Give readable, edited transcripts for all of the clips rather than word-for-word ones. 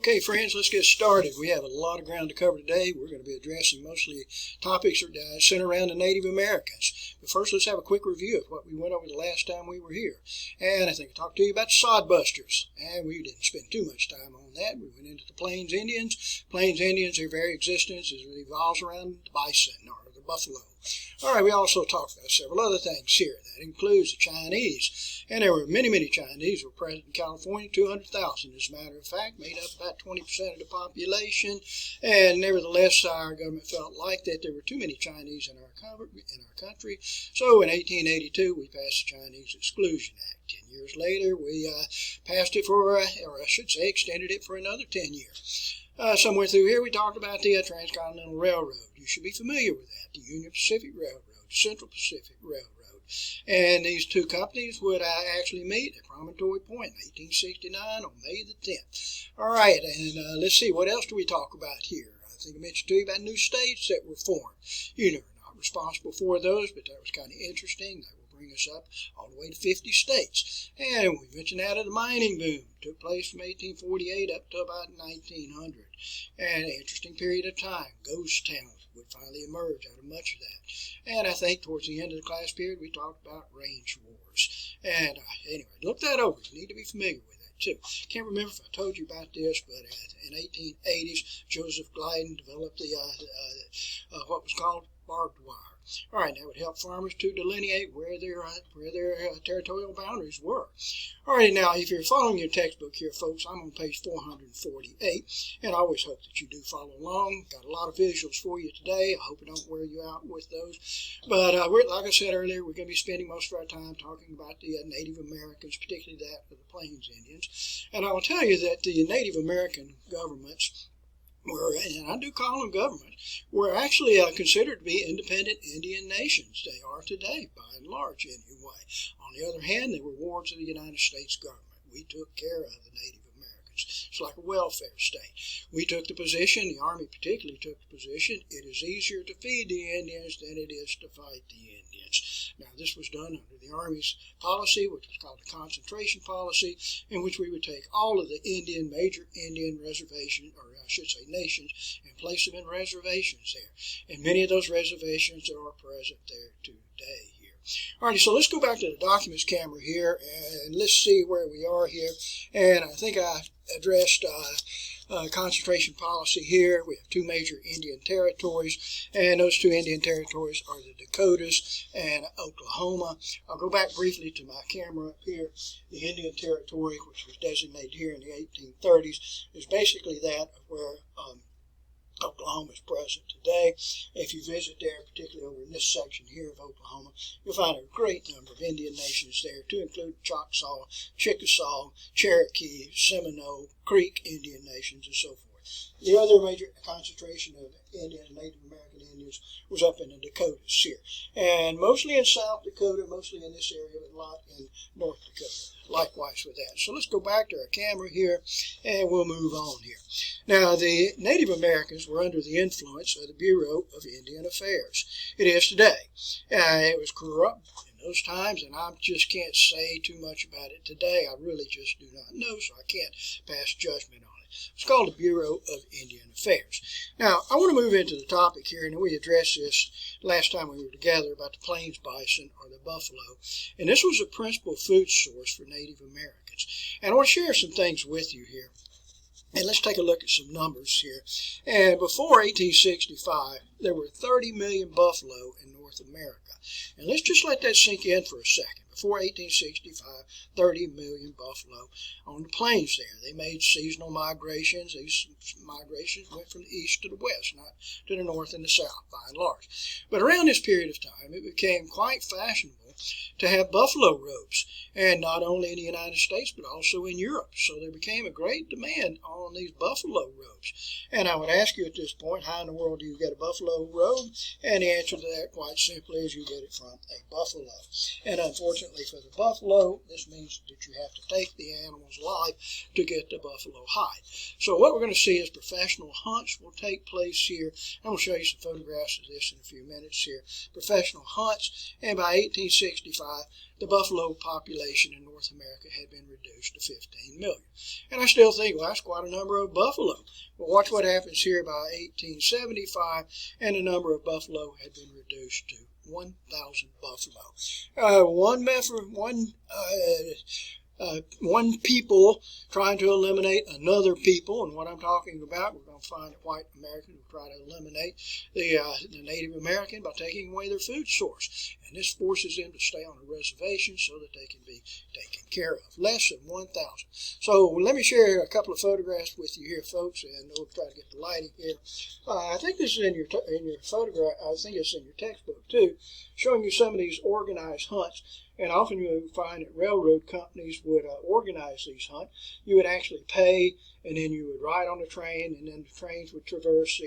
Okay, friends, let's get started. We have a lot of ground to cover today. We're going to be addressing mostly topics that center around the Native Americans. But first, let's have a quick review of what we went over the last time we were here. And I think I talked to you about the sodbusters. And we didn't spend too much time on that. We went into the Plains Indians. Plains Indians, their very existence revolves around the bison or the buffalo. All right, we also talked about several other things here. That includes the Chinese. And there were many Chinese who were present in California, 200,000 as a matter of fact, made up about 20% of the population. And nevertheless, our government felt like that there were too many Chinese in our country. So in 1882, we passed the Chinese Exclusion Act. 10 years later, we passed it or I should say extended it for another 10 years. Somewhere through here, we talked about the Transcontinental Railroad. You should be familiar with that. The Union Pacific Railroad, the Central Pacific Railroad. And these two companies would actually meet at Promontory Point in 1869 on May the 10th. All right, and let's see, what else do we talk about here? I think I mentioned to you about new states that were formed. You know, we're not responsible for those, but that was kind of interesting. That will bring us up all the way to 50 states. And we mentioned that of the mining boom. It took place from 1848 up to about 1900. And an interesting period of time. Ghost towns would finally emerge out of much of that. And I think towards the end of the class period, we talked about range wars. And anyway, look that over. You need to be familiar with that too. Can't remember if I told you about this, but in 1880s, Joseph Glyden developed the what was called barbed wire. All right, that would help farmers to delineate where their territorial boundaries were. All right, now, if you're following your textbook here, folks, I'm on page 448, and I always hope that you do follow along. Got a lot of visuals for you today. I hope I don't wear you out with those. But like I said earlier, we're going to be spending most of our time talking about the Native Americans, particularly that of the Plains Indians. And I will tell you that the Native American governments were, and I do call them governments, were actually considered to be independent Indian nations. They are today, by and large, anyway. On the other hand, they were wards of the United States government. We took care of the Native Americans. It's like a welfare state. We took the position, the Army particularly took the position, it is easier to feed the Indians than it is to fight the Indians. Now, this was done under the Army's policy, which was called the concentration policy, in which we would take all of the major Indian reservations, or I should say nations, and place them in reservations there. And many of those reservations are present there today here. Alrighty, so let's go back to the documents camera here, and let's see where we are here. And I think I addressed concentration policy here. We have two major Indian territories, and those two Indian territories are the Dakotas and Oklahoma. I'll go back briefly to my camera up here. The Indian Territory, which was designated here in the 1830s, is basically that of where Oklahoma is present today. If you visit there, particularly over in this section here of Oklahoma, you'll find a great number of Indian nations there, to include Choctaw, Chickasaw, Cherokee, Seminole, Creek Indian nations, and so forth. The other major concentration of Indian and Native American Indians was up in the Dakotas here, and mostly in South Dakota, mostly in this area, but a lot in North Dakota. Likewise with that. So let's go back to our camera here, and we'll move on here. Now, the Native Americans were under the influence of the Bureau of Indian Affairs. It is today. It was corrupt in those times, and I just can't say too much about it today. I really just do not know, so I can't pass judgment on it. It's called the Bureau of Indian Affairs. Now, I want to move into the topic here, and we addressed this last time we were together about the plains bison or the buffalo. And this was a principal food source for Native Americans. And I want to share some things with you here. And let's take a look at some numbers here. And before 1865, there were 30 million buffalo in North America. And let's just let that sink in for a second. Before 1865, 30 million buffalo on the plains there. They made seasonal migrations. These migrations went from the east to the west, not to the north and the south, by and large. But around this period of time, it became quite fashionable to have buffalo robes, and not only in the United States, but also in Europe. So there became a great demand on these buffalo robes. And I would ask you at this point, how in the world do you get a buffalo robe? And the answer to that, quite simply, is you get it from a buffalo. And unfortunately, Unfortunately for the buffalo, this means that you have to take the animal's life to get the buffalo hide. So what we're going to see is professional hunts will take place here. I'm going to show you some photographs of this in a few minutes here. Professional hunts, and by 1865, the buffalo population in North America had been reduced to 15 million. And I still think, well, that's quite a number of buffalo. But watch what happens here by 1875, and the number of buffalo had been reduced to 1,000 buffalo. One people trying to eliminate another people, and what I'm talking about, we're going to find that white Americans will try to eliminate the Native American by taking away their food source, and this forces them to stay on a reservation so that they can be taken care of. Less than 1,000. So let me share a couple of photographs with you here, folks, and we'll try to get the lighting here. I think this is in your photograph. I think it's in your textbook too, showing you some of these organized hunts. And often you would find that railroad companies would organize these hunts. You would actually pay, and then you would ride on the train, and then the trains would traverse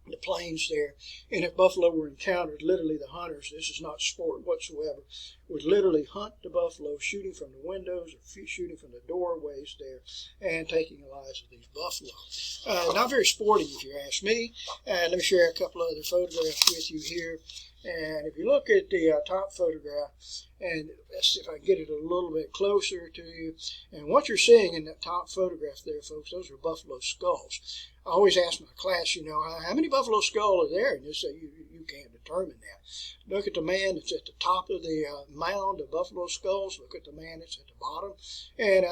the plains there. And if buffalo were encountered, literally the hunters, this is not sport whatsoever, would literally hunt the buffalo, shooting from the windows or shooting from the doorways there, and taking the lives of these buffalo. Not very sporty, if you ask me. Let me share a couple of other photographs with you here. And if you look at the top photograph, and let's see if I can get it a little bit closer to you, and what you're seeing in that top photograph there, folks, those are buffalo skulls. I always ask my class, how many buffalo skulls are there? And they say, you can't determine that. Look at the man that's at the top of the mound of buffalo skulls. Look at the man that's at the bottom. And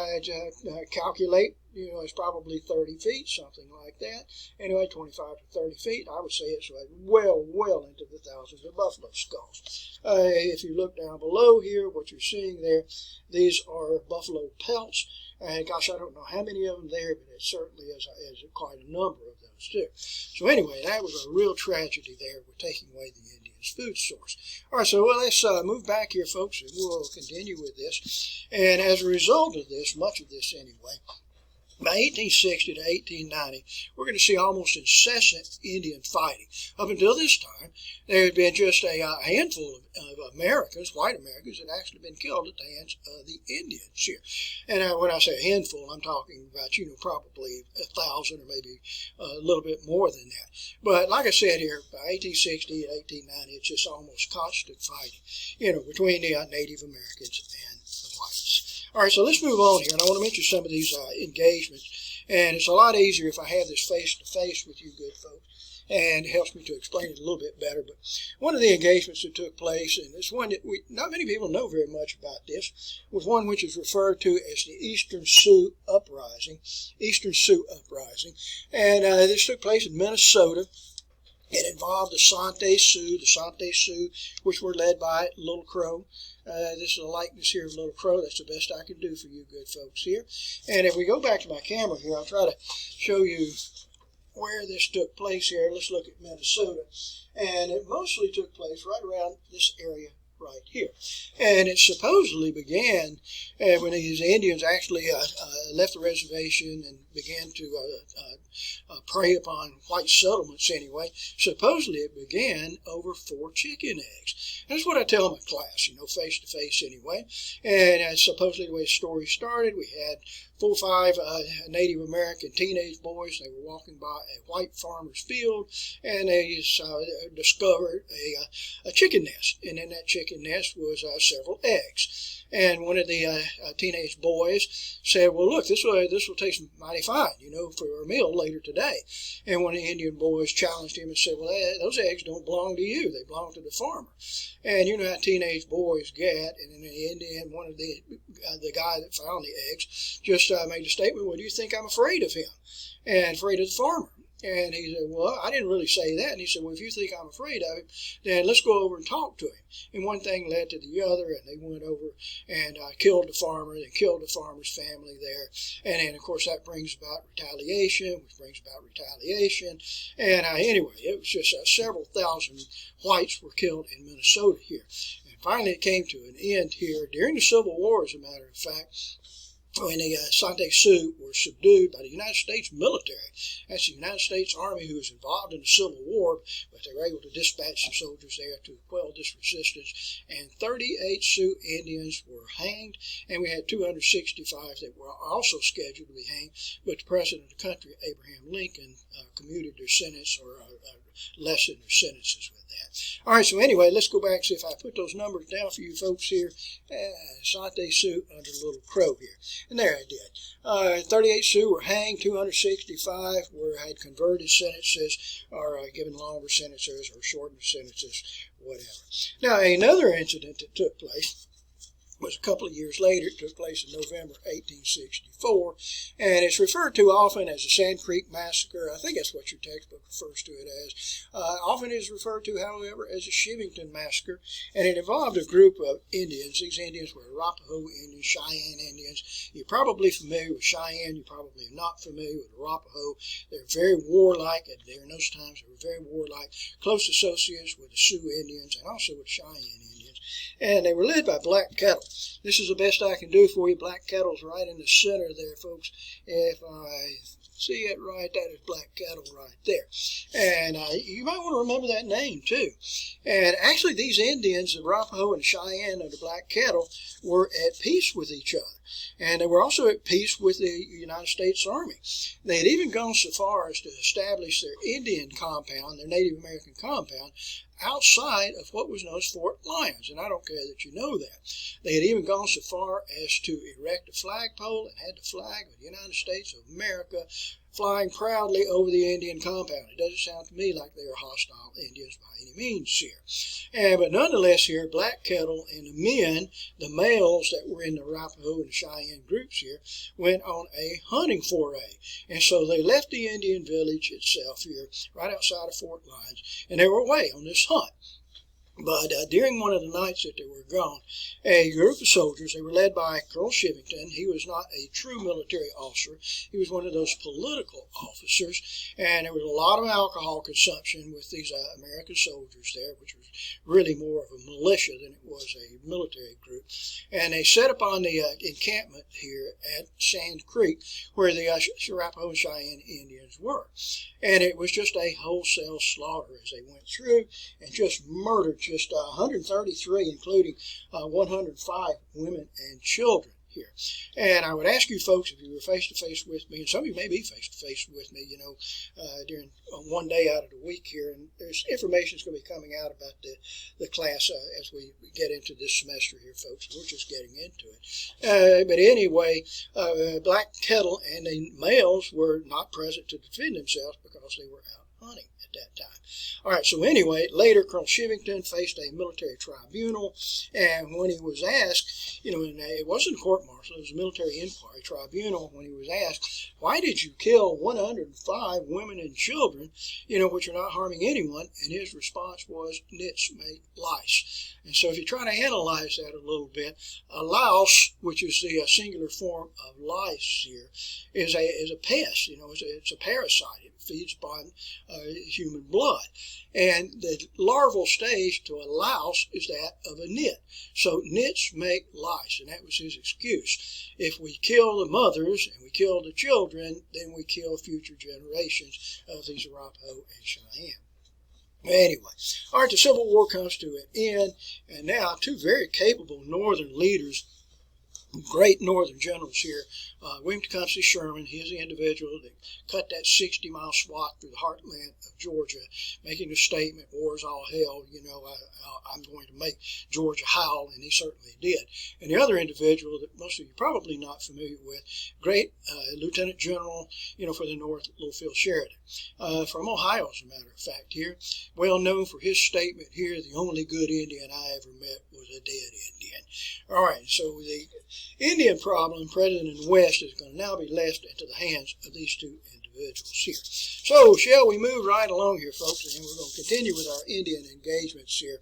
calculate, it's probably 30 feet, something like that. Anyway, 25 to 30 feet. I would say it's well into the thousands of buffalo skulls. If you look down below here, what you're seeing there, these are buffalo pelts. And gosh, I don't know how many of them there, but it certainly is quite a number of those too. So anyway, that was a real tragedy there with taking away the Indians' food source. All right, so let's move back here, folks, and we'll continue with this. And as a result of this, much of this anyway, by 1860 to 1890, we're going to see almost incessant Indian fighting. Up until this time, there had been just a handful of Americans, white Americans, that had actually been killed at the hands of the Indians here. And when I say a handful, I'm talking about, probably 1,000 or maybe a little bit more than that. But like I said here, by 1860 and 1890, it's just almost constant fighting, between the Native Americans and the whites. All right, so let's move on here, and I want to mention some of these engagements. And it's a lot easier if I have this face-to-face with you good folks, and it helps me to explain it a little bit better. But one of the engagements that took place, and it's one that not many people know very much about this, was one which is referred to as the Eastern Sioux Uprising. And this took place in Minnesota. It involved the Sante Sioux, which were led by Little Crow. This is a likeness here of Little Crow. That's the best I can do for you good folks here. And if we go back to my camera here, I'll try to show you where this took place here. Let's look at Minnesota. And it mostly took place right around this area right here. And it supposedly began when these Indians actually left the reservation and began to prey upon white settlements anyway. Supposedly it began over 4 chicken eggs. That's what I tell my class, face to face anyway. And supposedly the way the story started, we had 4 or 5 Native American teenage boys. They were walking by a white farmer's field, and they discovered a chicken nest. And in that chicken nest was several eggs. And one of the teenage boys said, well, look, this will taste mighty fine, for our meal later today. And one of the Indian boys challenged him and said, well, those eggs don't belong to you. They belong to the farmer. And you know how teenage boys get. And in the Indian, one of the guy that found the eggs just made a statement, well, do you think I'm afraid of him? And afraid of the farmer. And he said, well, I didn't really say that. And he said, well, if you think I'm afraid of him, then let's go over and talk to him. And one thing led to the other, and they went over and killed the farmer, and killed the farmer's family there. And then, of course, that brings about retaliation, which brings about retaliation. And anyway, it was just several thousand whites were killed in Minnesota here. And finally, it came to an end here during the Civil War, as a matter of fact. when the Sante Sioux were subdued by the United States military. That's the United States Army who was involved in the Civil War, but they were able to dispatch some soldiers there to quell this resistance, and 38 Sioux Indians were hanged, and we had 265 that were also scheduled to be hanged, but the President of the country, Abraham Lincoln, commuted their sentence or lessened their sentences with that. All right, so anyway, let's go back and see if I put those numbers down for you folks here. Sante Sioux under Little Crow here. And there I did. 38 Sioux were hanged, 265 had converted sentences or given longer sentences or shortened sentences, whatever. Now, another incident that took place was a couple of years later. It took place in November 1864, and it's referred to often as the Sand Creek Massacre. I think that's what your textbook refers to it as. Often it is referred to, however, as the Shivington Massacre, and it involved a group of Indians. These Indians were Arapaho Indians, Cheyenne Indians. You're probably familiar with Cheyenne. You're probably not familiar with Arapaho. They're very warlike, and during those times they were very warlike, close associates with the Sioux Indians and also with Cheyenne Indians. And they were led by Black Kettle. This is the best I can do for you. Black Kettle's right in the center there, folks. If I see it right, that is Black Kettle right there. And you might want to remember that name, too. And actually, these Indians, the Arapaho and Cheyenne and the Black Kettle, were at peace with each other. And they were also at peace with the United States Army. They had even gone so far as to establish their Indian compound, their Native American compound, outside of what was known as Fort Lyons, and I don't care that you know that. They had even gone so far as to erect a flagpole and had the flag of the United States of America flying proudly over the Indian compound. It doesn't sound to me like they are hostile Indians by any means here. But nonetheless here, Black Kettle and the men, the males that were in the Arapaho and Cheyenne groups here, went on a hunting foray. And so they left the Indian village itself here, right outside of Fort Lyons, and they were away on this hunt. But during one of the nights that they were gone, a group of soldiers, they were led by Colonel Shivington. He was not a true military officer. He was one of those political officers. And there was a lot of alcohol consumption with these American soldiers there, which was really more of a militia than it was a military group. And they set upon the encampment here at Sand Creek, where the Arapaho and Cheyenne Indians were. And it was just a wholesale slaughter as they went through and just murdered just 133, including 105 women and children here. And I would ask you folks, if you were face-to-face with me, and some of you may be face-to-face with me, during one day out of the week here, and there's information that's going to be coming out about the class as we get into this semester here, folks. We're just getting into it. But anyway, Black Kettle and the males were not present to defend themselves because they were out hunting at that time. All right, so anyway, later Colonel Shivington faced a military tribunal, and when he was asked, and it wasn't a court-martial, it was a military inquiry tribunal, when he was asked, why did you kill 105 women and children, which are not harming anyone, and his response was, nits make lice. And so if you try to analyze that a little bit, a louse, which is the singular form of lice here, is a pest, it's a parasite. It feeds upon human blood. And the larval stage to a louse is that of a nit. So nits make lice, and that was his excuse. If we kill the mothers and we kill the children, then we kill future generations of these Arapaho and Cheyenne. Anyway, all right, the Civil War comes to an end, and now two very capable Northern leaders, great Northern generals here. William Tecumseh Sherman, he is the individual that cut that 60-mile swath through the heartland of Georgia, making a statement, war's all hell, I'm going to make Georgia howl, and he certainly did. And the other individual that most of you are probably not familiar with, great Lieutenant General, for the North, Littlefield Sheridan, from Ohio, as a matter of fact here, well known for his statement here, the only good Indian I ever met was a dead Indian. All right, so the Indian problem, present in the West, is going to now be left into the hands of these two individuals here. So, shall we move right along here, folks, and we're going to continue with our Indian engagements here.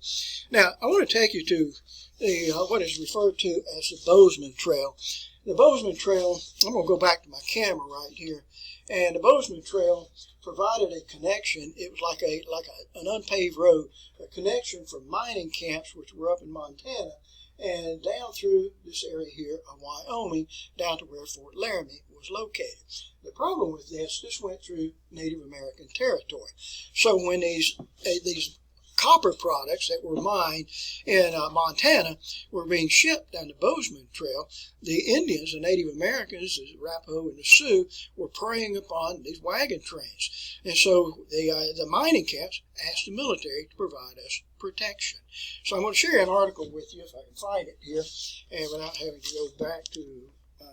Now, I want to take you to the what is referred to as the Bozeman Trail. The Bozeman Trail, I'm going to go back to my camera right here, and the Bozeman Trail provided a connection. It was like an unpaved road, a connection from mining camps, which were up in Montana, and down through this area here of Wyoming down to where Fort Laramie was located. The problem with this went through Native American territory. So when these copper products that were mined in Montana were being shipped down the Bozeman Trail, the Indians, the Native Americans, the Arapaho and the Sioux, were preying upon these wagon trains. And so the mining camps asked the military to provide us protection. So I'm going to share an article with you, if I can find it here, and without having to go back to my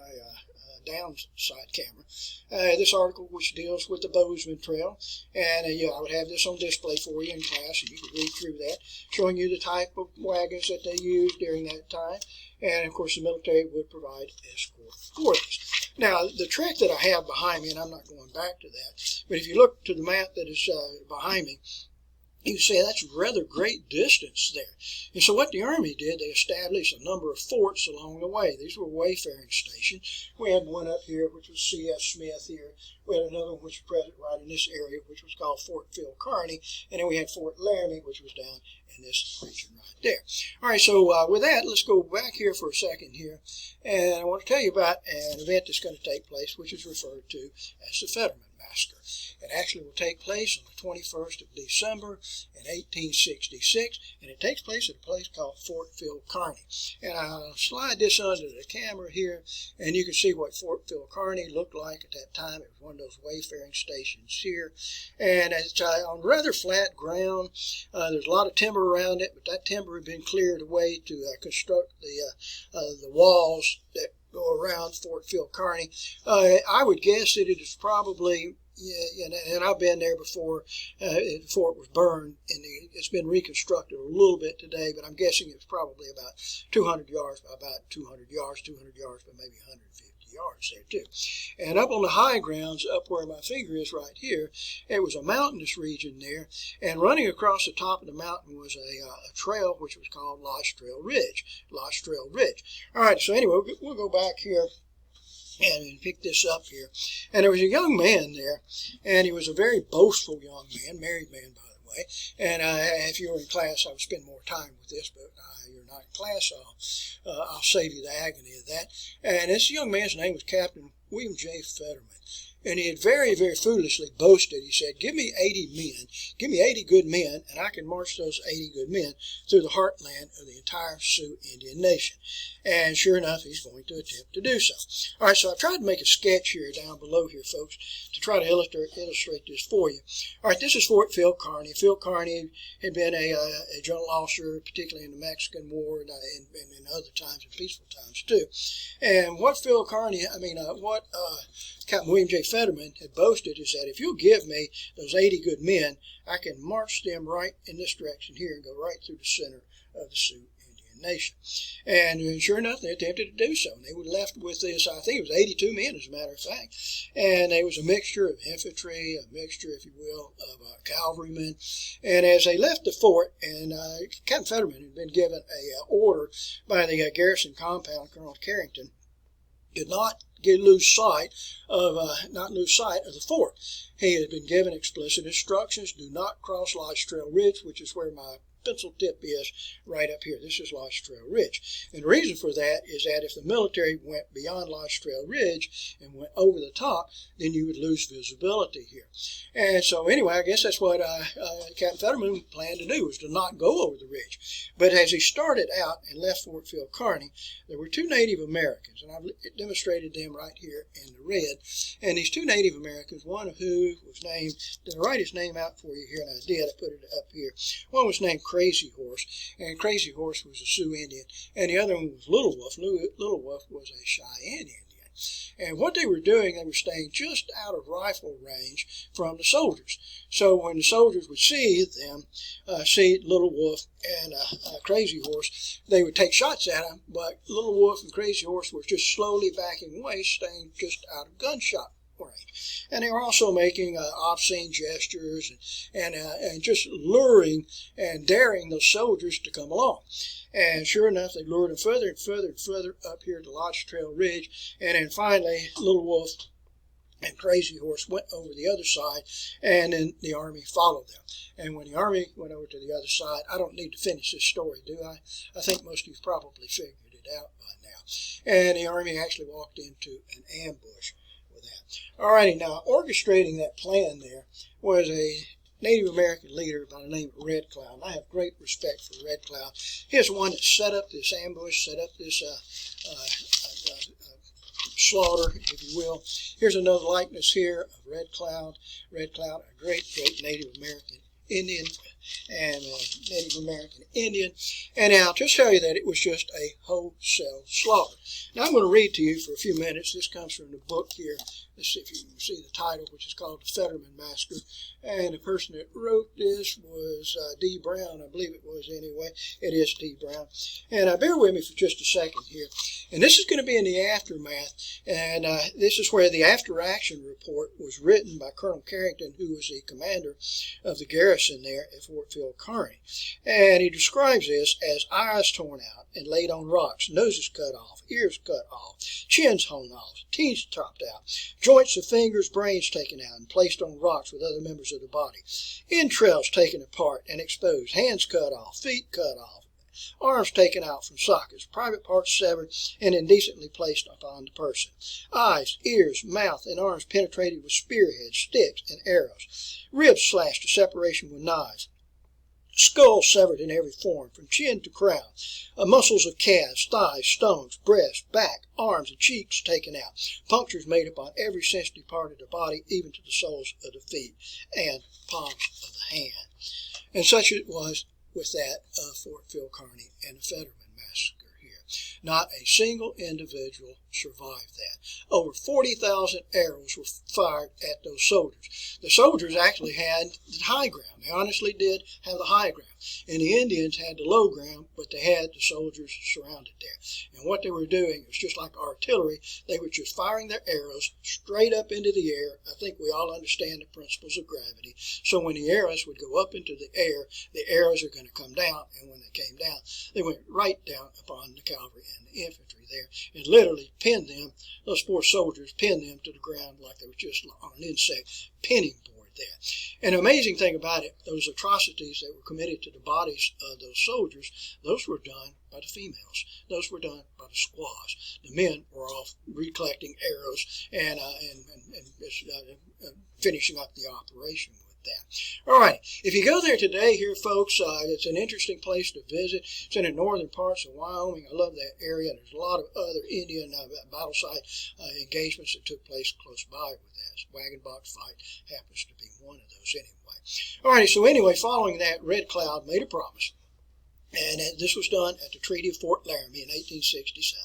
downside camera. This article which deals with the Bozeman Trail, and I would have this on display for you in class, and you could read through that, showing you the type of wagons that they used during that time, and of course the military would provide escort for these. Now, the track that I have behind me, and I'm not going back to that, but if you look to the map that is behind me, you say that's a rather great distance there. And so what the Army did, they established a number of forts along the way. These were wayfaring stations. We had one up here, which was C.F. Smith here. We had another one which was present right in this area, which was called Fort Phil Kearny. And then we had Fort Laramie, which was down in this region right there. All right, so with that, let's go back here for a second here. And I want to tell you about an event that's going to take place, which is referred to as the Fetterman Massacre. It actually will take place on the 21st of December in 1866, and it takes place at a place called Fort Phil Kearny. And I'll slide this under the camera here, and you can see what Fort Phil Kearny looked like at that time. It was one of those wayfaring stations here, and it's on rather flat ground. There's a lot of timber around it, but that timber had been cleared away to construct the walls that go around Fort Phil Kearny. I would guess that it is probably, and I've been there before it was burned, and it's been reconstructed a little bit today, but I'm guessing it's probably about 200 yards, but maybe 150 yards there too. And up on the high grounds, up where my finger is right here, it was a mountainous region there, and running across the top of the mountain was a trail which was called Lodge Trail Ridge. All right, so anyway, we'll go back here and pick this up here. And there was a young man there, and he was a very boastful young man, married man, by the way. And if you were in class, I would spend more time with this, but you're not in class, so I'll save you the agony of that. And this young man's name was Captain William J. Fetterman. And he had very, very foolishly boasted. He said, give me 80 men, give me 80 good men, and I can march those 80 good men through the heartland of the entire Sioux Indian Nation. And sure enough, he's going to attempt to do so. All right, so I've tried to make a sketch here down below here, folks, to try to illustrate this for you. All right, this is Fort Phil Kearny. Phil Kearny had been a general officer, particularly in the Mexican War and in other times, in peaceful times too. And what Captain William J. Fetterman had boasted is that if you'll give me those 80 good men, I can march them right in this direction here and go right through the center of the Sioux Indian Nation. And sure enough, they attempted to do so. And they were left with this, I think it was 82 men, as a matter of fact. And there was a mixture of infantry, a mixture, if you will, of cavalrymen. And as they left the fort, and Captain Fetterman had been given an order by the garrison compound, Colonel Carrington, did not lose sight of the fort. He had been given explicit instructions: do not cross Lodge Trail Ridge, which is where my pencil tip is right up here. This is Lodge Trail Ridge. And the reason for that is that if the military went beyond Lodge Trail Ridge and went over the top, then you would lose visibility here. And so anyway, I guess that's what Captain Fetterman planned to do, was to not go over the ridge. But as he started out and left Fort Phil Kearny, there were two Native Americans, and I've demonstrated them right here in the red. And these two Native Americans, one of who was named, did I write his name out for you here? And I did. I put it up here. One was named Crazy Horse, and Crazy Horse was a Sioux Indian, and the other one was Little Wolf. Little Wolf was a Cheyenne Indian. And what they were doing, they were staying just out of rifle range from the soldiers. So when the soldiers would see them, see Little Wolf and Crazy Horse, they would take shots at them, but Little Wolf and Crazy Horse were just slowly backing away, staying just out of gunshot range. And they were also making obscene gestures and just luring and daring those soldiers to come along. And sure enough, they lured them further and further and further up here to Lodge Trail Ridge. And then finally, Little Wolf And Crazy Horse went over the other side, and then the Army followed them. And when the Army went over to the other side, I don't need to finish this story, do I? I think most of you probably figured it out by now. And the Army actually walked into an ambush with that. Alrighty, now orchestrating that plan there was a Native American leader by the name of Red Cloud. I have great respect for Red Cloud. He's the one that set up this ambush, set up this slaughter, if you will. Here's another likeness here of Red Cloud. Red Cloud, a great Native American Indian and Native American Indian. And now, to tell you that it was just a wholesale slaughter. Now, I'm going to read to you for a few minutes. This comes from the book here. Let's see if you can see the title, which is called The Fetterman Massacre. And the person that wrote this was D. Brown, I believe it was anyway. It is D. Brown. And bear with me for just a second here. And this is going to be in the aftermath. And this is where the after-action report was written by Colonel Carrington, who was the commander of the garrison there at Fort Phil Kearny. And he describes this as eyes torn out and laid on rocks, noses cut off, ears cut off, chins hewn off, teeth chopped out, joints of fingers, brains taken out and placed on rocks with other members of the body, entrails taken apart and exposed, hands cut off, feet cut off, arms taken out from sockets, private parts severed and indecently placed upon the person, eyes, ears, mouth, and arms penetrated with spearheads, sticks, and arrows, ribs slashed to separation with knives, skull severed in every form, from chin to crown, muscles of calves, thighs, stomachs, breasts, back, arms, and cheeks taken out, punctures made upon every sensitive part of the body, even to the soles of the feet and palms of the hand. And such it was with that of Fort Phil Kearny and the Fetterman Massacre here. Not a single individual survived that. Over 40,000 arrows were fired at those soldiers. The soldiers actually had the high ground. They honestly did have the high ground. And the Indians had the low ground, but they had the soldiers surrounded there. And what they were doing was just like artillery. They were just firing their arrows straight up into the air. I think we all understand the principles of gravity. So when the arrows would go up into the air, the arrows are going to come down. And when they came down, they went right down upon the cavalry and the infantry there and literally pinned them, those poor soldiers pinned them to the ground like they were just on an insect pinning board there. And the amazing thing about it, those atrocities that were committed to the bodies of those soldiers, those were done by the females. Those were done by the squaws. The men were off recollecting arrows and finishing up the operation with that. All right, if you go there today here, folks, it's an interesting place to visit. It's in the northern parts of Wyoming. I love that area. There's a lot of other Indian battle site engagements that took place close by with that. Wagon Box Fight happens to be one of those anyway. All right, so anyway, following that, Red Cloud made a promise. And this was done at the Treaty of Fort Laramie in 1867.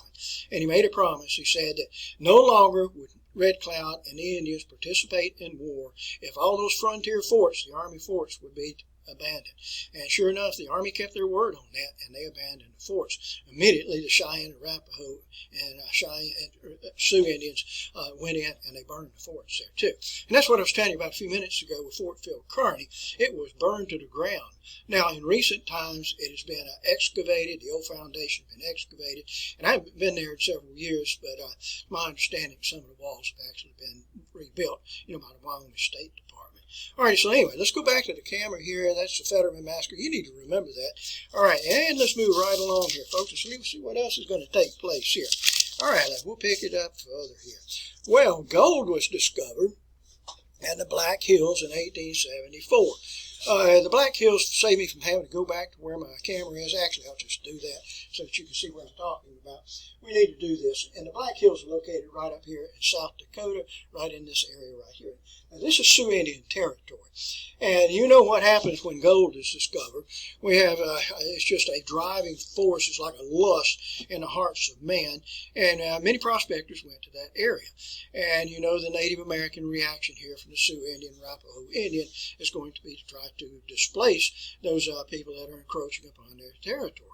And he made a promise. He said that no longer would Red Cloud and the Indians participate in war if all those frontier forts, the Army forts, would be abandoned. And sure enough, the Army kept their word on that, and they abandoned the forts. Immediately, the Cheyenne, Arapaho, and Sioux Indians went in, and they burned the forts there, too. And that's what I was telling you about a few minutes ago with Fort Phil Kearny. It was burned to the ground. Now, in recent times, it has been excavated. The old foundation has been excavated. And I haven't been there in several years, but my understanding, some of the walls have actually been rebuilt, by the Wyoming State Department. All right, so anyway, let's go back to the camera here. That's the Fetterman Massacre. You need to remember that. All right, and let's move right along here, folks, and see what else is going to take place here. All right, we'll pick it up further here. Well, gold was discovered at the Black Hills in 1874. The Black Hills saved me from having to go back to where my camera is. Actually, I'll just do that so that you can see what I'm talking about. We need to do this. And the Black Hills are located right up here in South Dakota, right in this area right here. Now, this is Sioux Indian territory. And you know what happens when gold is discovered. We have, it's just a driving force. It's like a lust in the hearts of man. And many prospectors went to that area. And you know the Native American reaction here from the Sioux Indian, Arapaho Indian is going to be to try to displace those people that are encroaching upon their territory.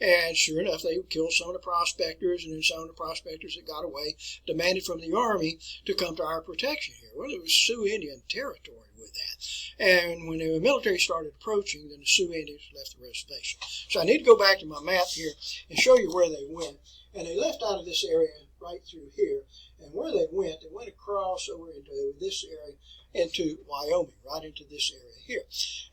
And sure enough, they killed some of the prospectors, and then some of the prospectors that got away demanded from the Army to come to our protection here. Well, it was Sioux Indian territory with that. And when the military started approaching, then the Sioux Indians left the reservation. So I need to go back to my map here and show you where they went. And they left out of this area right through here, And where they went across over into this area, into Wyoming, right into this area here.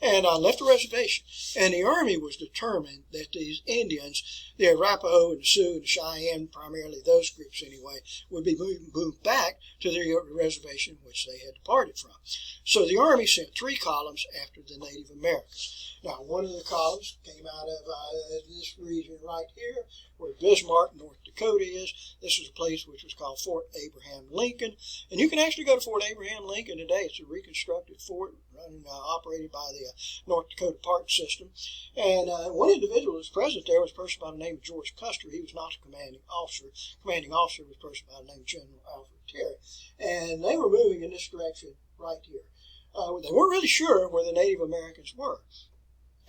And left the reservation. And the Army was determined that these Indians, the Arapaho and the Sioux and the Cheyenne, primarily those groups anyway, would be moved back to their reservation which they had departed from. So the Army sent 3 columns after the Native Americans. Now, one of the columns came out of this region right here, where Bismarck, North Dakota is. This is a place which was called Fort Abraham Lincoln. And you can actually go to Fort Abraham Lincoln today. It's a reconstructed fort operated by the North Dakota Park System. And one individual who was present there was a person by the name of George Custer. He was not a commanding officer. Commanding officer was a person by the name of General Alfred Terry. And they were moving in this direction right here. They weren't really sure where the Native Americans were.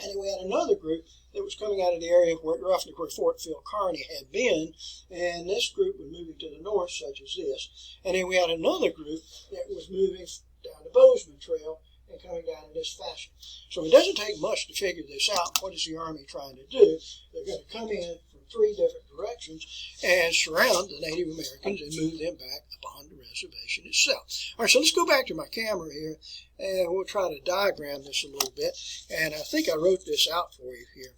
And then we had another group that was coming out of the area roughly where Fort Phil Kearny had been, and this group was moving to the north, such as this. And then we had another group that was moving down the Bozeman Trail and coming down in this fashion. So it doesn't take much to figure this out. What is the Army trying to do? They're going to come in from 3 different directions and surround the Native Americans and move them back upon the reservation itself. All right, so let's go back to my camera here, and we'll try to diagram this a little bit. And I think I wrote this out for you here,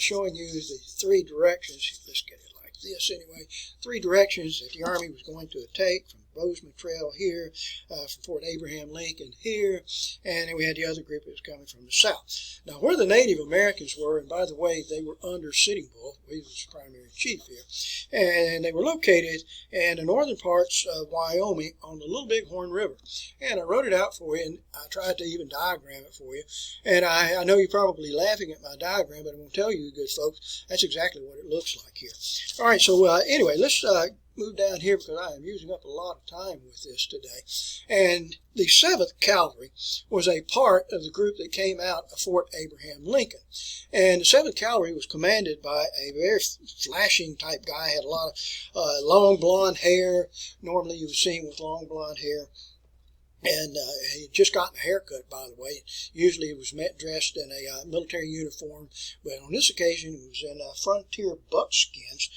showing you the 3 directions. Let's get it like this anyway. 3 directions that the Army was going to take from Bozeman Trail here, from Fort Abraham Lincoln here, and then we had the other group that was coming from the south. Now, where the Native Americans were, and by the way, they were under Sitting Bull, he was the primary chief here, and they were located in the northern parts of Wyoming on the Little Bighorn River. And I wrote it out for you, and I tried to even diagram it for you. And I know you're probably laughing at my diagram, but I'm going to tell you, good folks, that's exactly what it looks like here. All right, so anyway, let's move down here because I am using up a lot of time with this today. And the 7th Cavalry was a part of the group that came out of Fort Abraham Lincoln. And the 7th Cavalry was commanded by a very flashing type guy, had a lot of long blonde hair. Normally you would see him with long blonde hair. And he had just gotten a haircut, by the way. Usually he was dressed in a military uniform, but on this occasion he was in frontier buckskins.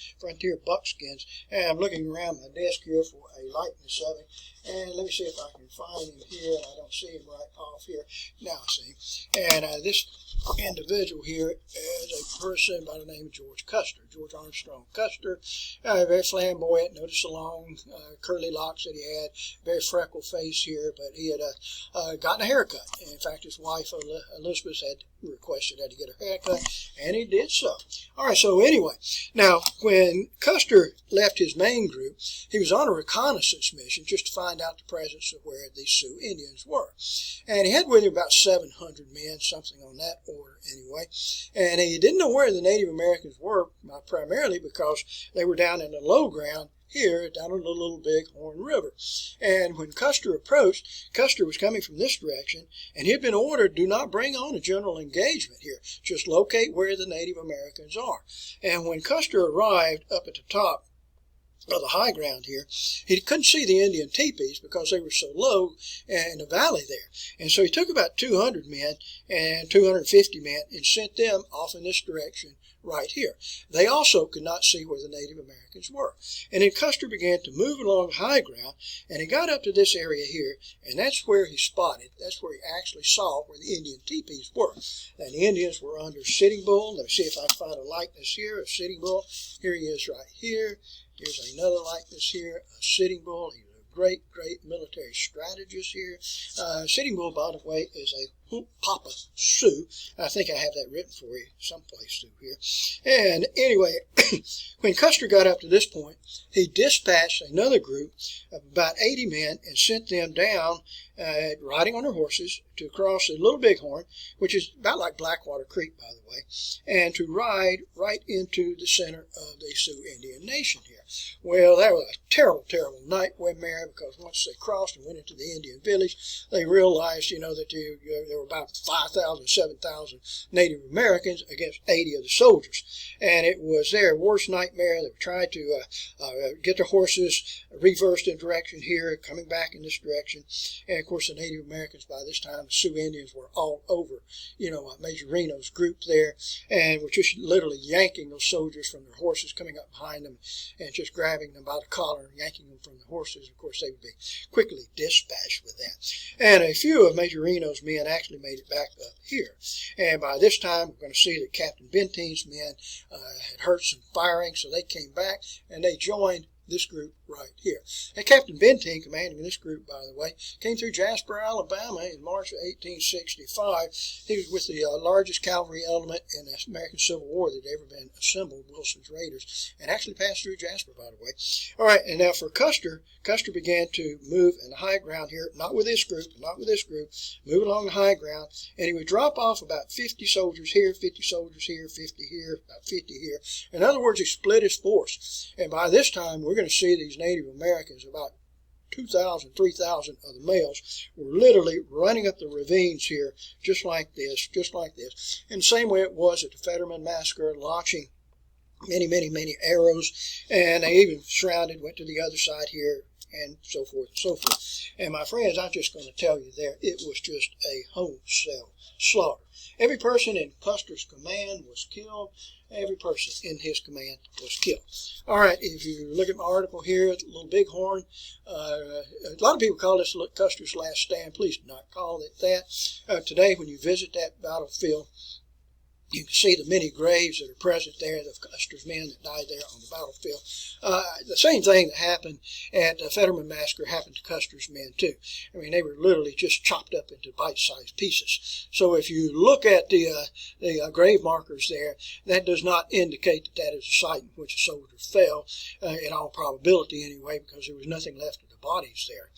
And I'm looking around my desk here for a likeness of him. And let me see if I can find him here. I don't see him right off here. Now I see him. And this individual here is a person by the name of George Custer, George Armstrong Custer. Very flamboyant. Notice the long curly locks that he had. Very freckled face here, but he had gotten a haircut. And in fact, his wife Elizabeth had requested that he get a haircut, and he did so. All right, so anyway, now when Custer left his main group, he was on a reconnaissance mission just to find out the presence of where the Sioux Indians were. And he had with him about 700 men, something on that order anyway. And he didn't know where the Native Americans were, primarily because they were down in the low ground here down on the Little Bighorn River. And when Custer approached, Custer was coming from this direction, and he had been ordered, do not bring on a general engagement here. Just locate where the Native Americans are. And when Custer arrived up at the top of the high ground here, he couldn't see the Indian teepees because they were so low in the valley there. And so he took about 200 men and 250 men and sent them off in this direction right here. They also could not see where the Native Americans were. And then Custer began to move along the high ground, and he got up to this area here, and that's where he spotted, that's where he actually saw where the Indian teepees were. And the Indians were under Sitting Bull. Let me see if I can find a likeness here of Sitting Bull. Here he is right here. Here's another likeness here, a Sitting Bull. He's a great military strategist here. Sitting Bull, by the way, is a Papa Sioux. I think I have that written for you someplace through here. And anyway, when Custer got up to this point, he dispatched another group of about 80 men and sent them down, riding on their horses, to cross the Little Bighorn, which is about like Blackwater Creek, by the way, and to ride right into the center of the Sioux Indian Nation here. Well, that was a terrible nightmare, because once they crossed and went into the Indian village, they realized, that there were about 5,000, 7,000 Native Americans against 80 of the soldiers. And it was their worst nightmare. They tried to get their horses reversed in direction here, coming back in this direction. And of course, the Native Americans by this time, the Sioux Indians, were all over, Major Reno's group there, and were just literally yanking those soldiers from their horses, coming up behind them and just grabbing them by the collar and yanking them from the horses. Of course, they would be quickly dispatched with that. And a few of Major Reno's men actually made it back up here. And by this time, we're going to see that Captain Benteen's men had heard some firing, so they came back and they joined this group right here. And Captain Benteen, commanding this group, by the way, came through Jasper, Alabama in March of 1865. He was with the largest cavalry element in the American Civil War that had ever been assembled, Wilson's Raiders, and actually passed through Jasper, by the way. All right, and now for Custer began to move in the high ground here, not with this group, move along the high ground, and he would drop off about 50 soldiers here, 50 soldiers here, 50 here, about 50 here. In other words, he split his force. And by this time, we're going to see these Native Americans, about 2,000, 3,000 of the males, were literally running up the ravines here, just like this. In the same way it was at the Fetterman Massacre, launching many arrows, and they even went to the other side here, and so forth and so forth. And my friends, I'm just going to tell you there, it was just a wholesale slaughter. Every person in Custer's command was killed. Every person in his command was killed. All right, if you look at my article here, Little Bighorn, a lot of people call this Custer's Last Stand. Please do not call it that. Today, when you visit that battlefield, you can see the many graves that are present there, the Custer's men that died there on the battlefield. The same thing that happened at the Fetterman Massacre happened to Custer's men, too. I mean, they were literally just chopped up into bite-sized pieces. So if you look at the grave markers there, that does not indicate that is a site in which a soldier fell, in all probability anyway, because there was nothing left of the bodies there.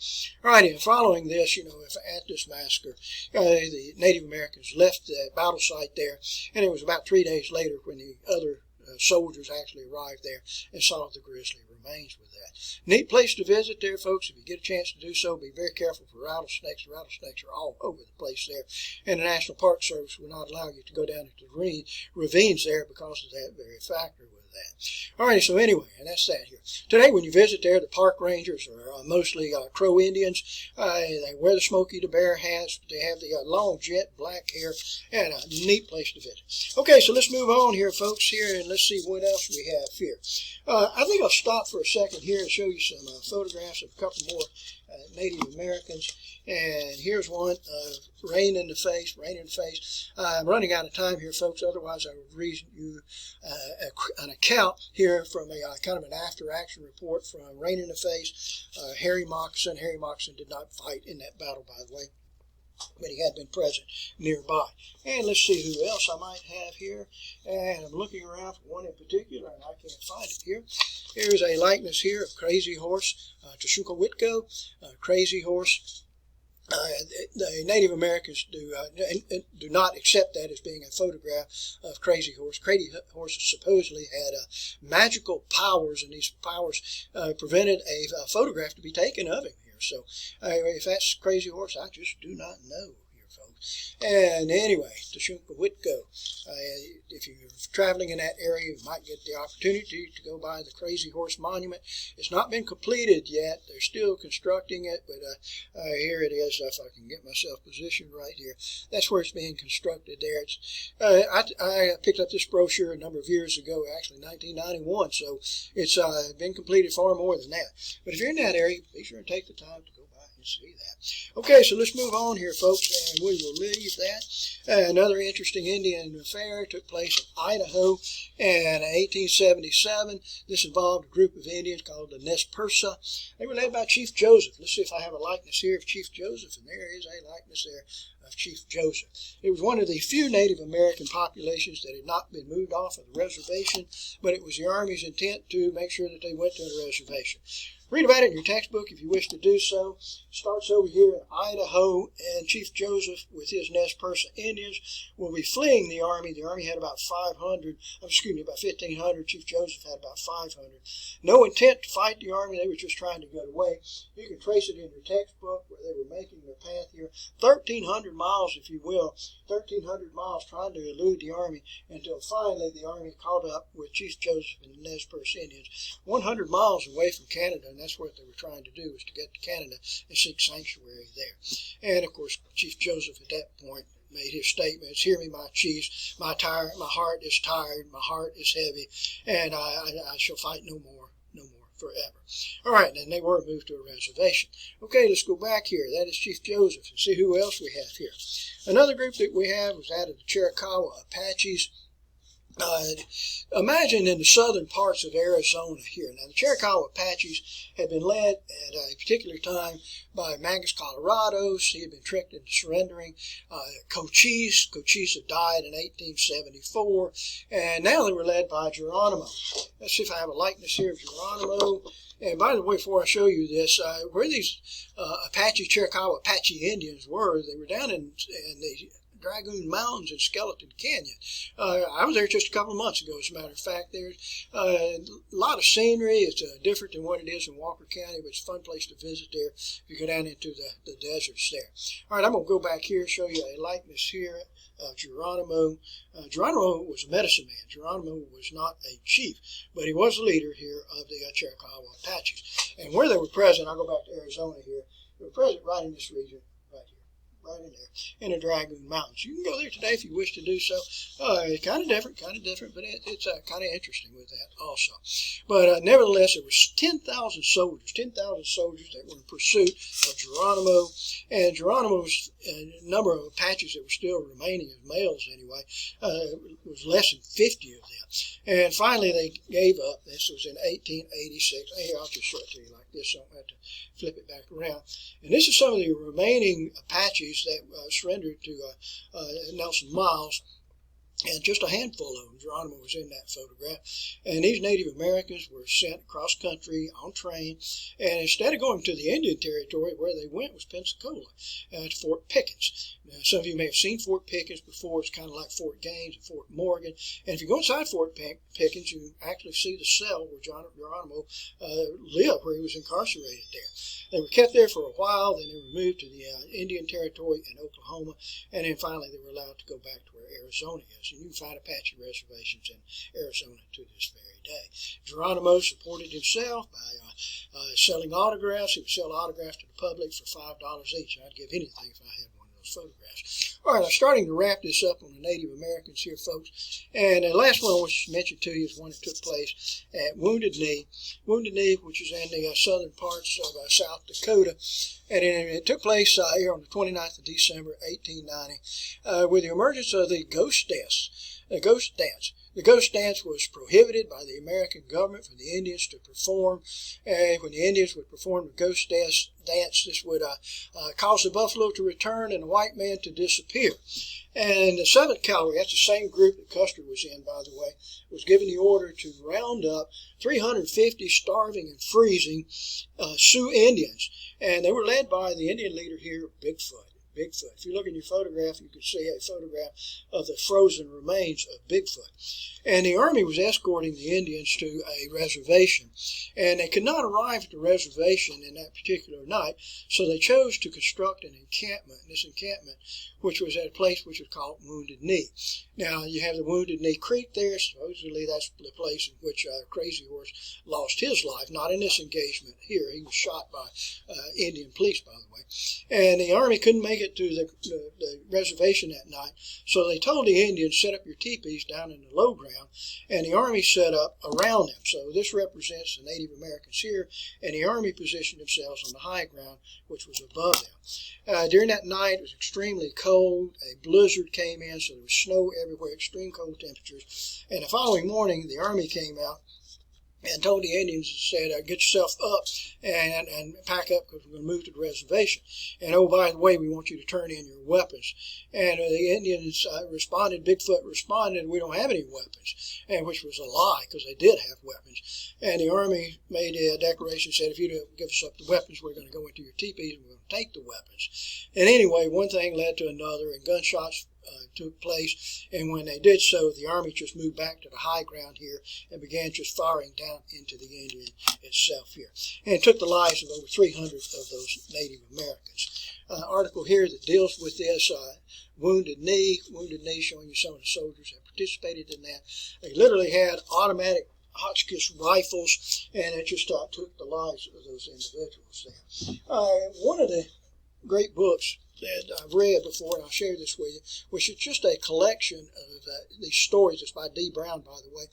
All right, and following this, if at this massacre, the Native Americans left the battle site there, and it was about 3 days later when the other soldiers actually arrived there and saw the grisly remains with that. Neat place to visit there, folks. If you get a chance to do so, be very careful for rattlesnakes. Rattlesnakes are all over the place there, and the National Park Service will not allow you to go down into the ravines there because of that very factor with that. All right, so anyway, and that's that here. Today, when you visit there, the park rangers are mostly Crow Indians. They wear the Smokey the Bear hats. They have the long jet black hair, and a neat place to visit. Okay, so let's move on here, folks, here, and let's see what else we have here. I think I'll stop for a second here and show you some photographs of a couple more Native Americans. And here's one, rain in the face. I'm running out of time here, folks. Otherwise, I would read you an account here from a kind of an after-action report from Rain in the Face. Harry Moccasin. Harry Moccasin did not fight in that battle, by the way, but he had been present nearby. And let's see who else I might have here. And I'm looking around for one in particular, and I can't find it here. Here's a likeness here of Crazy Horse, Tashunka Whitco, Crazy Horse. The Native Americans do not accept that as being a photograph of Crazy Horse. Crazy Horse supposedly had magical powers, and these powers prevented a photograph to be taken of him here. So if that's Crazy Horse, I just do not know here, folks. And anyway, Tashunka Whitco. If you're traveling in that area, you might get the opportunity to go by the Crazy Horse Monument. It's not been completed yet. They're still constructing it, but here it is, if I can get myself positioned right here. That's where it's being constructed there. I picked up this brochure a number of years ago, actually 1991, so it's been completed far more than that. But if you're in that area, be sure and take the time to go by and see that. Okay, so let's move on here, folks, and we will leave that. Another interesting Indian affair took place in Idaho in 1877. This involved a group of Indians called the Nez Perce. They were led by Chief Joseph. Let's see if I have a likeness here of Chief Joseph, and there is a likeness there of Chief Joseph. It was one of the few Native American populations that had not been moved off of the reservation, but it was the Army's intent to make sure that they went to the reservation. Read about it in your textbook if you wish to do so. It starts over here in Idaho, and Chief Joseph with his Nez Perce Indians will be fleeing the Army. The Army had about 1,500. Chief Joseph had about 500. No intent to fight the Army. They were just trying to get away. You can trace it in your textbook where they were making their path here. 1,300 miles, if you will. 1,300 miles trying to elude the Army until finally the Army caught up with Chief Joseph and the Nez Perce Indians. 100 miles away from Canada, and that's what they were trying to do, was to get to Canada and seek sanctuary there. And, of course, Chief Joseph at that point made his statements, "Hear me, my chiefs, my heart is tired, my heart is heavy, and I shall fight no more forever. All right, and they were moved to a reservation. Okay, let's go back here. That is Chief Joseph, and see who else we have here. Another group that we have was that of the Chiricahua Apaches. Imagine in the southern parts of Arizona here. Now, the Chiricahua Apaches had been led at a particular time by Mangus Colorados. He had been tricked into surrendering. Cochise had died in 1874, and now they were led by Geronimo. Let's see if I have a likeness here of Geronimo. And by the way, before I show you this, where these Chiricahua Apache Indians were, they were down in the Dragoon Mountains in Skeleton Canyon. I was there just a couple of months ago, as a matter of fact. There's a lot of scenery. It's different than what it is in Walker County, but it's a fun place to visit there if you go down into the deserts there. All right, I'm going to go back here and show you a likeness here of Geronimo. Geronimo was a medicine man. Geronimo was not a chief, but he was the leader here of the Chiricahua Apaches. And where they were present, I'll go back to Arizona here, they were present right in this region. Right in there, in the Dragoon Mountains. You can go there today if you wish to do so. Kind of different, but it's kind of interesting with that also. But nevertheless, there was 10,000 soldiers that were in pursuit of Geronimo, and Geronimo's number of Apaches that were still remaining as males anyway was less than 50 of them. And finally, they gave up. This was in 1886. Here, I'll just show it to you like this, so I don't have to flip it back around. And this is some of the remaining Apaches that surrendered to Nelson Miles, and just a handful of them. Geronimo was in that photograph. And these Native Americans were sent across country on train, and instead of going to the Indian Territory, where they went was Pensacola, to Fort Pickens. Now, some of you may have seen Fort Pickens before. It's kind of like Fort Gaines and Fort Morgan. And if you go inside Fort Pickens, you actually see the cell where Geronimo lived, where he was incarcerated there. They were kept there for a while, then they were moved to the Indian Territory in Oklahoma, and then finally they were allowed to go back to where Arizona is. And you can find Apache reservations in Arizona to this very day. Geronimo supported himself by selling autographs. He would sell autographs to the public for $5 each. I'd give anything if I had one of those photographs. All right, I'm starting to wrap this up on the Native Americans here, folks. And the last one I want to mention to you is one that took place at Wounded Knee. Wounded Knee, which is in the southern parts of South Dakota. And it took place here on the 29th of December, 1890, with the emergence of the ghost dance. The ghost dance was prohibited by the American government for the Indians to perform. When the Indians would perform the ghost dance, this would cause the buffalo to return and the white man to disappear. And the 7th Cavalry, that's the same group that Custer was in, by the way, was given the order to round up 350 starving and freezing Sioux Indians. And they were led by the Indian leader here, Bigfoot. If you look in your photograph, you can see a photograph of the frozen remains of Bigfoot. And the Army was escorting the Indians to a reservation. And they could not arrive at the reservation in that particular night, so they chose to construct an encampment. This encampment, which was at a place which was called Wounded Knee. Now, you have the Wounded Knee Creek there. Supposedly, that's the place in which Crazy Horse lost his life. Not in this engagement here. He was shot by Indian police, by the way. And the Army couldn't make it to the reservation that night, so they told the Indians, set up your teepees down in the low ground, and the Army set up around them. So this represents the Native Americans here, and the Army positioned themselves on the high ground, which was above them. During that night, it was extremely cold. A blizzard came in, so there was snow everywhere, extreme cold temperatures. And the following morning, the Army came out and told the Indians, said, get yourself up and pack up because we're going to move to the reservation. And, oh, by the way, we want you to turn in your weapons. And the Indians Bigfoot responded, we don't have any weapons, and which was a lie because they did have weapons. And the Army made a declaration, said, if you don't give us up the weapons, we're going to go into your teepees and we're going to take the weapons. And anyway, one thing led to another, and gunshots took place, and when they did so, the Army just moved back to the high ground here and began just firing down into the Indian itself here. And it took the lives of over 300 of those Native Americans. Article here that deals with this, Wounded Knee showing you some of the soldiers that participated in that. They literally had automatic Hotchkiss rifles, and it just took the lives of those individuals there. One of the great books that I've read before, and I'll share this with you, which is just a collection of these stories. It's by D. Brown, by the way.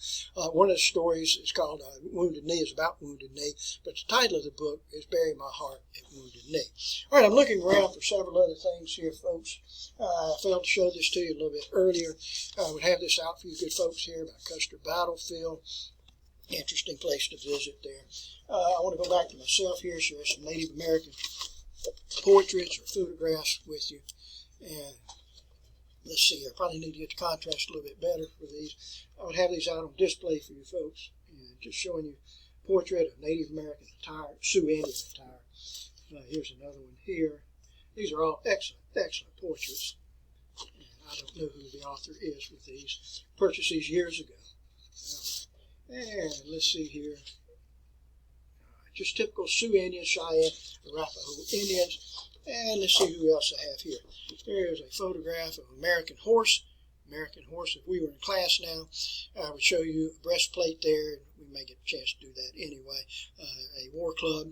One of the stories is called Wounded Knee, is about Wounded Knee, but the title of the book is Bury My Heart at Wounded Knee. All right, I'm looking around for several other things here, folks. I failed to show this to you a little bit earlier. I would have this out for you good folks here about Custer Battlefield. Interesting place to visit there. I want to go back to myself here, share some Native American portraits or photographs with you. And let's see here. I probably need to get the contrast a little bit better for these. I would have these out on display for you folks. And just showing you a portrait of Native American attire, Sioux Indian attire. Here's another one here. These are all excellent, excellent portraits. And I don't know who the author is with these. Purchased these years ago. And let's see here. Just typical Sioux Indians, Cheyenne, Arapaho Indians. And let's see who else I have here. Here's a photograph of American horse. American horse. If we were in class now, I would show you a breastplate there. We may get a chance to do that anyway. A war club,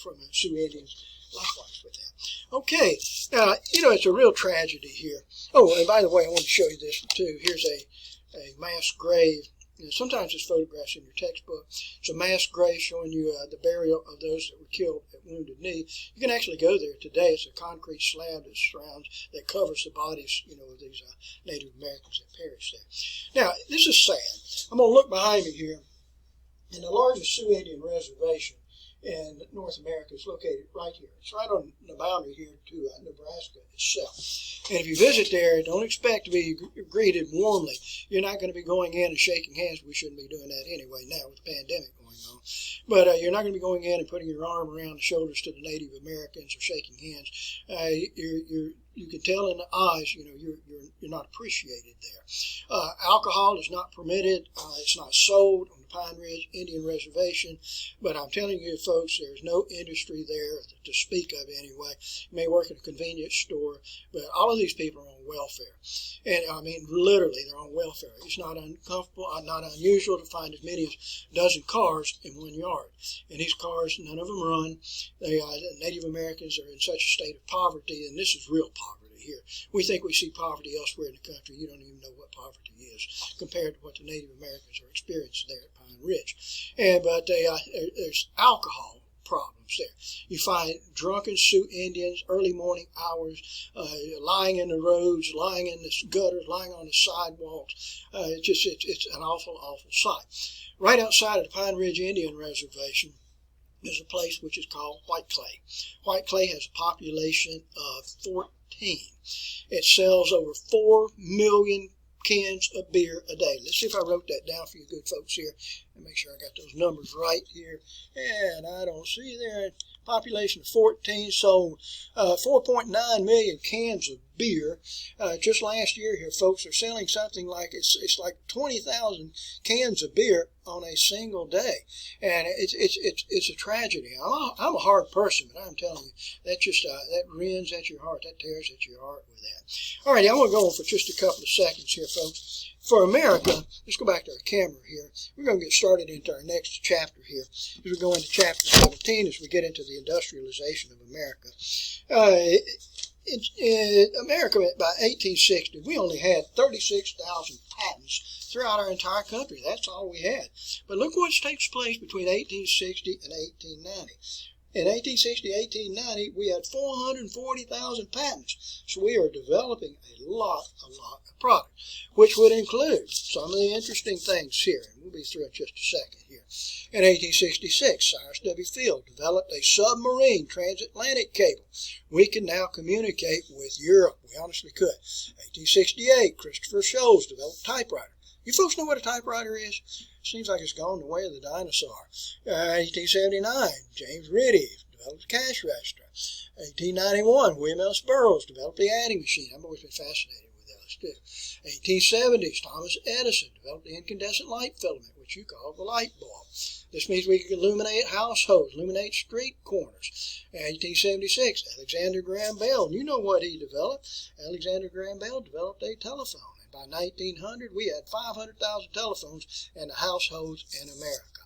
from the Sioux Indians. Likewise with that. Okay, it's a real tragedy here. Oh, and by the way, I want to show you this too. Here's a mass grave. Sometimes it's photographs in your textbook. It's a mass grave showing you the burial of those that were killed at Wounded Knee. You can actually go there today. It's a concrete slab that covers the bodies, of these Native Americans that perished there. Now, this is sad. I'm going to look behind me here. And the largest Sioux Indian reservation in North America is located right here. It's right on the boundary here to Nebraska itself. And if you visit there, don't expect to be greeted warmly. You're not going to be going in and shaking hands. We shouldn't be doing that anyway now with the pandemic going on. But you're not going to be going in and putting your arm around the shoulders to the Native Americans or shaking hands. You can tell in the eyes, you're not appreciated there. Alcohol is not permitted. It's not sold on the Pine Ridge Indian Reservation. But I'm telling you, folks, there's no industry there to speak of anyway. You may work in a convenience store, but all of these people are on welfare. And I mean, literally, they're on welfare. It's not uncomfortable, not unusual to find as many as a dozen cars in one yard. And these cars, none of them run. The Native Americans are in such a state of poverty, and this is real poverty here. We think we see poverty elsewhere in the country. You don't even know what poverty is compared to what the Native Americans are experiencing there at Pine Ridge. But there's alcohol problems there. You find drunken Sioux Indians, early morning hours, lying in the roads, lying in the gutters, lying on the sidewalks. It's an awful, awful sight. Right outside of the Pine Ridge Indian Reservation is a place which is called White Clay. White Clay has a population of 14. It sells over 4 million cans of beer a day. Let's see if I wrote that down for you good folks here and make sure I got those numbers right here. And I don't see there. Population of 14 sold 4.9 million cans of beer. Just last year here, folks, are selling something like it's like 20,000 cans of beer on a single day, and it's a tragedy. I'm a hard person, but I'm telling you that rends at your heart, that tears at your heart with that. All right, I'm going to go on for just a couple of seconds here, folks. For America, let's go back to our camera here. We're going to get started into our next chapter here. As we go into chapter 17, as we get into the industrialization of America. In America, by 1860, we only had 36,000 patents throughout our entire country. That's all we had. But look what takes place between 1860 and 1890. In 1860, 1890, we had 440,000 patents. So we are developing a lot of product, which would include some of the interesting things here. And we'll be through in just a second here. In 1866, Cyrus W. Field developed a submarine transatlantic cable. We can now communicate with Europe. We honestly could. 1868, Christopher Sholes developed a typewriter. You folks know what a typewriter is? Seems like it's gone the way of the dinosaur. 1879, James Ritty developed a cash register. 1891, William L. Burroughs developed the adding machine. I've always been fascinated with those too. 1870s, Thomas Edison developed the incandescent light filament, which you call the light bulb. This means we can illuminate households, illuminate street corners. 1876, Alexander Graham Bell. And you know what he developed? Alexander Graham Bell developed a telephone. By 1900, we had 500,000 telephones in the households in America.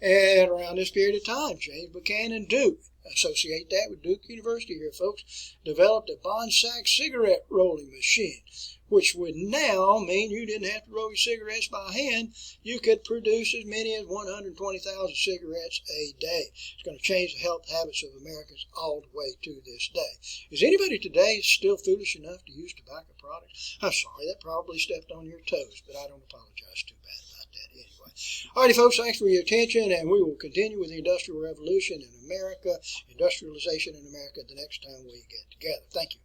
And around this period of time, James Buchanan Duke associate that with Duke University here, folks, developed a Bonsack cigarette rolling machine, which would now mean you didn't have to roll your cigarettes by hand. You could produce as many as 120,000 cigarettes a day. It's going to change the health habits of Americans all the way to this day. Is anybody today still foolish enough to use tobacco products? I'm sorry, that probably stepped on your toes, but I don't apologize too bad about that anyway. Alrighty, folks, thanks for your attention, and we will continue with the Industrial Revolution in America, industrialization in America, the next time we get together. Thank you.